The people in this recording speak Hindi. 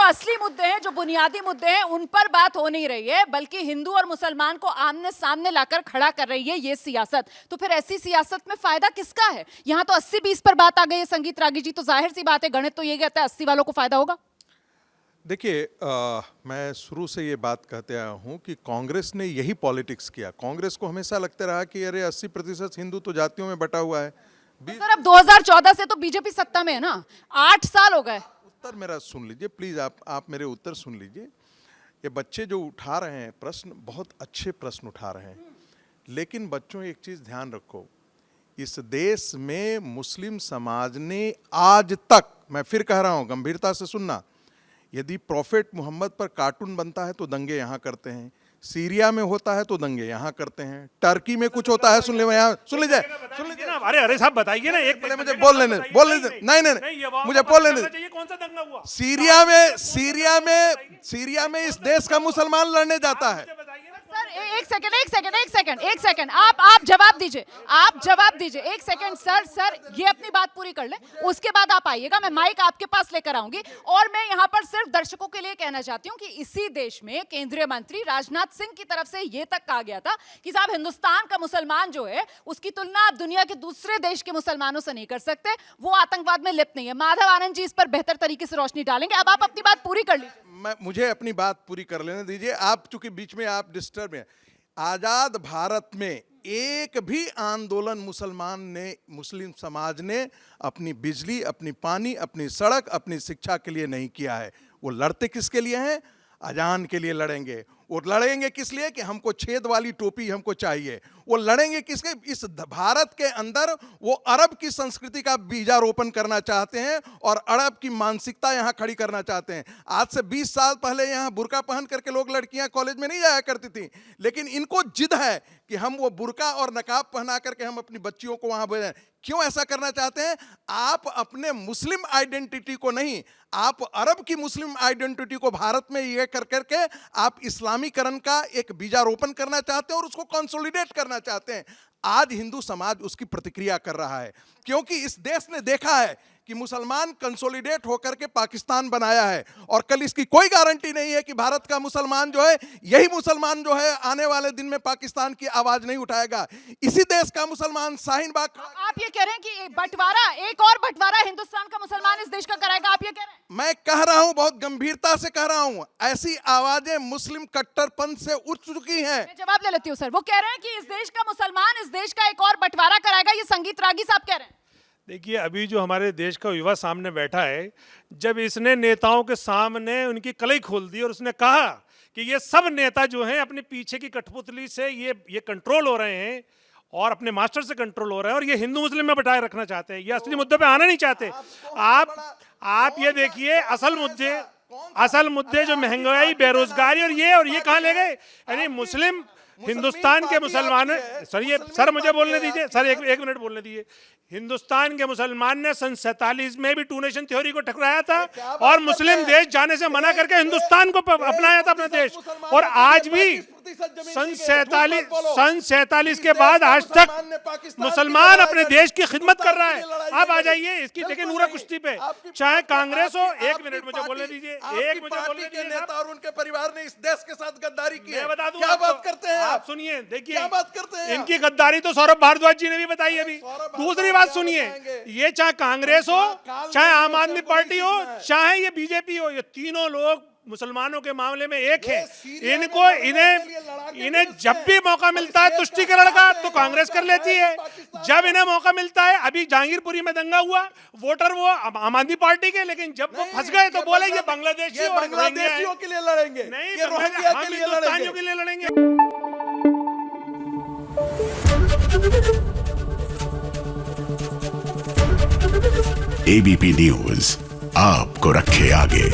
जो असली मुद्दे हैं, जो बुनियादी मुद्दे हैं, उन पर बात हो नहीं रही है, बल्कि हिंदू और मुसलमान को आमने सामने लाकर खड़ा कर रही है ये सियासत। तो फिर ऐसी सियासत में फायदा किसका है? यहाँ तो 80-20 पर बात आ गई है संगीत रागी जी, तो जाहिर सी बात है गणित तो ये कहता है 80 वालों को फायदा होगा। देखिए, मैं शुरू से ये बात कहते आया हूँ कि कांग्रेस ने यही पॉलिटिक्स किया। कांग्रेस को हमेशा लगता रहा कि अरे 80% हिंदू तो जातियों में बटा हुआ है। सर अब 2014 से तो बीजेपी सत्ता में है ना, 8 साल हो गए। उत्तर मेरा सुन लीजिए प्लीज, आप मेरे उत्तर सुन लीजिए। ये बच्चे जो उठा रहे हैं प्रश्न, बहुत अच्छे प्रश्न उठा रहे हैं, लेकिन बच्चों एक चीज ध्यान रखो, इस देश में मुस्लिम समाज ने आज तक, मैं फिर कह रहा हूं गंभीरता से सुनना, यदि प्रॉफेट मोहम्मद पर कार्टून बनता है तो दंगे यहाँ करते हैं, सीरिया में होता है तो दंगे यहाँ करते हैं, टर्की में कुछ होता है, सुन लीजिए ना। अरे साहब बताइए ना, एक पहले मुझे बोल लेने नहीं, मुझे बोल लेने। कौन सा दंगा हुआ? सीरिया में इस देश का मुसलमान लड़ने जाता है। सर एक सेकंड, आप जवाब दीजिए, एक सेकंड सर, ये अपनी बात पूरी कर ले, उसके बाद आप आइएगा, मैं माइक आपके पास लेकर आऊंगी। और मैं यहाँ पर सिर्फ दर्शकों के लिए कहना चाहती हूँ कि इसी देश में केंद्रीय मंत्री राजनाथ सिंह की तरफ से ये तक कहा गया था कि साहब हिंदुस्तान का मुसलमान जो है उसकी तुलना आप दुनिया के दूसरे देश के मुसलमानों से नहीं कर सकते, वो आतंकवाद में लिप्त नहीं है। माधव आनंद जी इस पर बेहतर तरीके से रोशनी डालेंगे। अब आप अपनी बात पूरी कर लीजिए। मुझे अपनी बात पूरी कर लेने दीजिए, आप चूंकि बीच में आप डिस्टर्ब हैं। आजाद भारत में एक भी आंदोलन मुस्लिम समाज ने अपनी बिजली, अपनी पानी, अपनी सड़क, अपनी शिक्षा के लिए नहीं किया है। वो लड़ते किसके लिए हैं? अजान के लिए लड़ेंगे। वो लड़ेंगे किस लिए? कि हमको छेद वाली टोपी हमको चाहिए। वो लड़ेंगे किसके? इस भारत के अंदर वो अरब की संस्कृति का बीजारोपण करना चाहते हैं और अरब की मानसिकता यहाँ खड़ी करना चाहते हैं। आज से 20 साल पहले यहाँ बुर्का पहन करके लोग, लड़कियां कॉलेज में नहीं जाया करती थी, लेकिन इनको जिद है कि हम वो बुर्का और नकाब पहना करके हम अपनी बच्चियों को वहां भेजें। क्यों ऐसा करना चाहते हैं? आप अपने मुस्लिम आइडेंटिटी को नहीं, आप अरब की मुस्लिम आइडेंटिटी को भारत में ये कर करके आप इस्लामीकरण का एक बीजारोपण करना चाहते हैं और उसको कंसोलिडेट करना चाहते हैं। आज हिंदू समाज उसकी प्रतिक्रिया कर रहा है, क्योंकि इस देश ने देखा है कि मुसलमान कंसोलिडेट होकर के पाकिस्तान बनाया है, और कल इसकी कोई गारंटी नहीं है कि भारत का मुसलमान जो है, यही मुसलमान जो है आने वाले दिन में पाकिस्तान की आवाज नहीं उठाएगा। इसी देश का मुसलमान शाहीन बाग। आप ये कह रहे हैं कि बंटवारा, एक और बंटवारा हिंदुस्तान का मुसलमान इस देश का कराएगा, आप ये कह रहे हैं? मैं कह रहा हूं, बहुत गंभीरता से कह रहा हूं, ऐसी आवाजें मुस्लिम कट्टरपंथ से उठ चुकी हैं। मैं जवाब ले लेती हूं सर। वो कह रहे हैं कि इस देश का मुसलमान इस देश का एक और बंटवारा कराएगा, ये संगीत रागी साहब कह रहे हैं। देखिए, अभी जो हमारे देश का युवा सामने बैठा है, जब इसने नेताओं के सामने उनकी कलई खोल दी और उसने कहा कि ये सब नेता जो हैं अपने पीछे की कठपुतली से ये कंट्रोल हो रहे हैं और अपने मास्टर से कंट्रोल हो रहे हैं और ये हिंदू मुस्लिम में बटाए रखना चाहते हैं, ये असली मुद्दे पे आना नहीं चाहते। आप ये देखिए, असल मुद्दे जो महंगाई, बेरोजगारी और ये कहाँ ले गए? यानी मुस्लिम हिंदुस्तान के मुसलमान, सर मुझे बोलने दीजिए, सर एक मिनट बोलने दीजिए। हिंदुस्तान के मुसलमान ने सन 47 में भी टू नेशन थ्योरी को ठुकराया था और मुस्लिम देश जाने से मना करके हिंदुस्तान को अपनाया था अपना देश। और आज भी सन 47 के बाद आज तक मुसलमान अपने देश की खिदमत कर रहा है। आप आ जाइए इसकी, लेकिन पूरा कुश्ती पे, चाहे कांग्रेस हो। एक मिनट मुझे बोलने दीजिए, नेता और उनके परिवार ने इस देश के साथ गद्दारी की है। बता दूं, क्या बात करते हैं आप? सुनिए, देखिए, क्या बात करते हैं? इनकी गद्दारी तो सौरभ भारद्वाज जी ने भी बताई अभी। दूसरी बात सुनिए, ये चाहे कांग्रेस हो, चाहे आम आदमी पार्टी हो, चाहे ये बीजेपी हो, ये तीनों लोग मुसलमानों के मामले में एक है। इन्हें जब भी मौका मिलता है तुष्टि का लड़का तो कांग्रेस कर लेती है। जब इन्हें मौका मिलता है, अभी जहांगीरपुरी में दंगा हुआ, वोटर वो आम आदमी पार्टी के, लेकिन जब वो फंस गए तो बोले ये बांग्लादेशियों के लिए लड़ेंगे, नहीं, हम हिंदुस्तानियों के लिए लड़ेंगे। एबीपी न्यूज आपको रखे आगे।